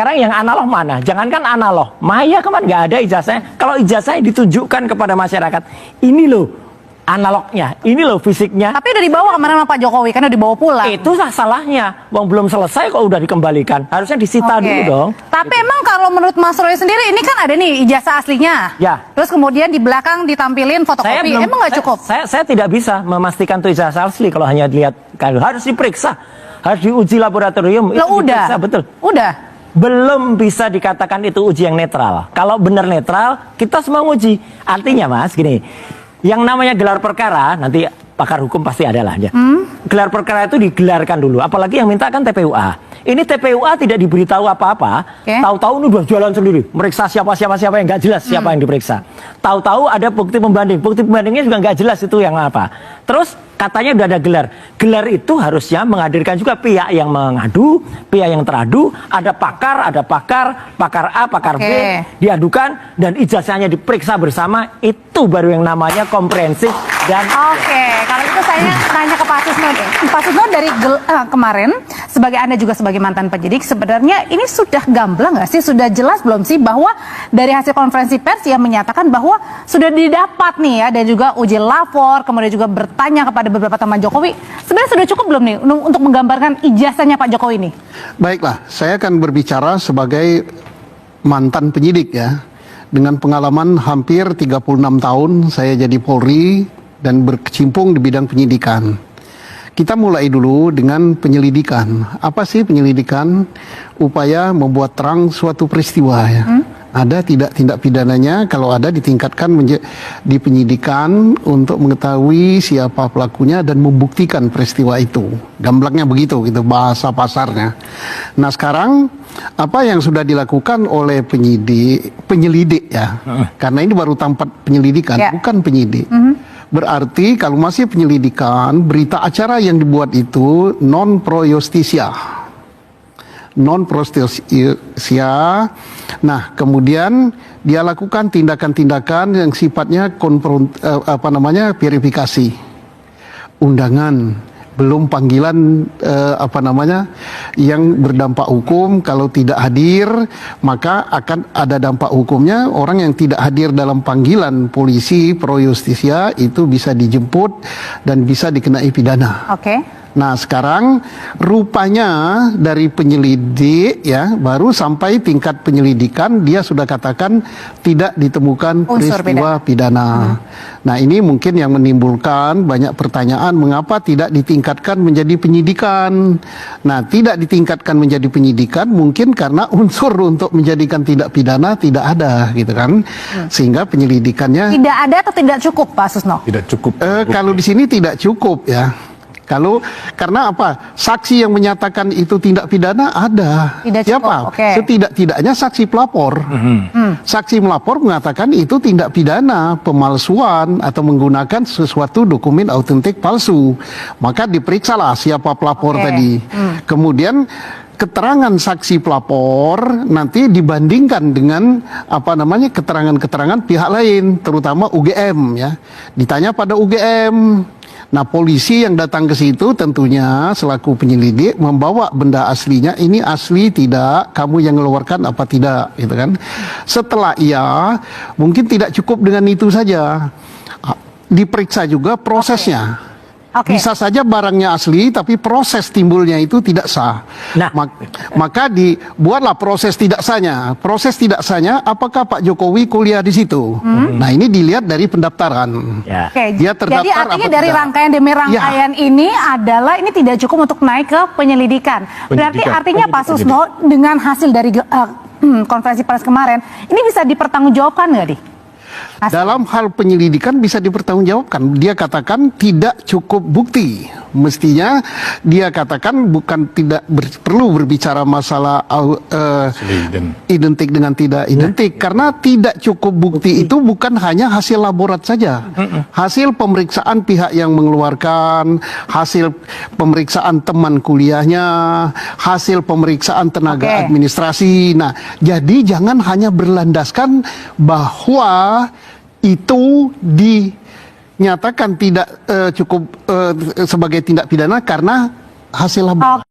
Sekarang yang analog mana? Jangankan analog, maya kemarin nggak ada ijazahnya. Kalau ijazahnya ditunjukkan kepada masyarakat, ini loh analognya, ini loh fisiknya. Tapi udah dibawa kemarin sama Pak Jokowi, kan udah dibawa pulang. Itulah salahnya. Wong belum selesai kok udah dikembalikan. Harusnya disita dulu dong. Tapi emang kalau menurut Mas Roy sendiri, ini kan ada nih ijazah aslinya. Ya. Terus kemudian di belakang ditampilin fotokopi. Emang nggak cukup? Saya tidak bisa memastikan itu ijazah asli kalau hanya dilihat. Harus diperiksa, harus diuji laboratorium. Lo udah, diperiksa, betul. Udah. Belum bisa dikatakan itu uji yang netral. Kalau benar netral, kita semua uji. Artinya Mas, gini, yang namanya gelar perkara, nanti pakar hukum pasti ada lah ya. Gelar perkara itu digelarkan dulu, apalagi yang minta kan TPUA. Ini TPUA tidak diberitahu apa-apa, tahu-tahu ini udah jalan sendiri, meriksa siapa yang nggak jelas siapa yang diperiksa. Tahu-tahu ada bukti pembandingnya juga nggak jelas itu yang apa. Terus katanya udah ada gelar. Gelar itu harusnya menghadirkan juga pihak yang mengadu, pihak yang teradu, ada pakar A, pakar B, diadukan dan ijazahnya diperiksa bersama, itu baru yang namanya komprehensif dan kalau itu saya tanya ke Pak Susno deh. Pak Susno dari kemarin, sebagai Anda juga sebagai mantan penyidik, sebenarnya ini sudah gamblang nggak sih? Sudah jelas belum sih bahwa dari hasil konferensi pers yang menyatakan bahwa sudah didapat nih ya, dan juga uji lapor, kemudian juga bertanya kepada beberapa teman Jokowi, sebenarnya sudah cukup belum nih untuk menggambarkan ijazahnya Pak Jokowi ini? Baiklah, saya akan berbicara sebagai mantan penyidik ya. Dengan pengalaman hampir 36 tahun saya jadi Polri dan berkecimpung di bidang penyidikan. Kita mulai dulu dengan penyelidikan. Apa sih penyelidikan? Upaya membuat terang suatu peristiwa ya. Ada tidak tindak pidananya, kalau ada ditingkatkan di penyidikan untuk mengetahui siapa pelakunya dan membuktikan peristiwa itu. Gamblangnya begitu gitu bahasa pasarnya. Nah sekarang apa yang sudah dilakukan oleh penyelidik ya, karena ini baru tempat penyelidikan, bukan penyidik. Berarti kalau masih penyelidikan, berita acara yang dibuat itu non pro justisia. Nah, kemudian dia lakukan tindakan-tindakan yang sifatnya verifikasi. Undangan, belum panggilan yang berdampak hukum. Kalau tidak hadir, maka akan ada dampak hukumnya. Orang yang tidak hadir dalam panggilan polisi pro justisia itu bisa dijemput dan bisa dikenai pidana. Nah sekarang rupanya dari penyelidik ya baru sampai tingkat penyelidikan dia sudah katakan tidak ditemukan peristiwa pidana. Nah ini mungkin yang menimbulkan banyak pertanyaan mengapa tidak ditingkatkan menjadi penyidikan. Nah tidak ditingkatkan menjadi penyidikan mungkin karena unsur untuk menjadikan tindak pidana tidak ada gitu kan. Sehingga penyelidikannya tidak ada atau tidak cukup Pak Susno? Tidak cukup. Kalau di sini tidak cukup ya. Karena apa? Saksi yang menyatakan itu tindak pidana ada. Siapa? Setidak-tidaknya saksi pelapor. Saksi melapor mengatakan itu tindak pidana pemalsuan atau menggunakan sesuatu dokumen autentik palsu. Maka diperiksalah siapa pelapor tadi. Kemudian keterangan saksi pelapor nanti dibandingkan dengan keterangan-keterangan pihak lain, terutama UGM ya. Ditanya pada UGM. Nah polisi yang datang ke situ tentunya selaku penyelidik membawa benda aslinya, ini asli tidak, kamu yang mengeluarkan apa tidak gitu kan. Setelah mungkin tidak cukup dengan itu saja, diperiksa juga prosesnya. Bisa saja barangnya asli tapi proses timbulnya itu tidak sah. Maka dibuatlah proses tidak sahnya. Proses tidak sahnya apakah Pak Jokowi kuliah di situ? Nah ini dilihat dari pendaftaran. Dia terdaftar. Jadi artinya dari rangkaian demi rangkaian ini adalah ini tidak cukup untuk naik ke penyelidikan. Berarti artinya Pak Susno dengan hasil dari konferensi pers kemarin ini bisa dipertanggungjawabkan nggak nih? Dalam hal penyelidikan bisa dipertanggungjawabkan. Dia katakan tidak cukup bukti. Mestinya dia katakan bukan tidak perlu berbicara masalah identik dengan tidak identik. Karena tidak cukup bukti itu bukan hanya hasil laborat saja. Hasil pemeriksaan pihak yang mengeluarkan, hasil pemeriksaan teman kuliahnya, hasil pemeriksaan tenaga administrasi. Nah, jadi jangan hanya berlandaskan bahwa itu dinyatakan tidak cukup sebagai tindak pidana karena hasil laboratorium.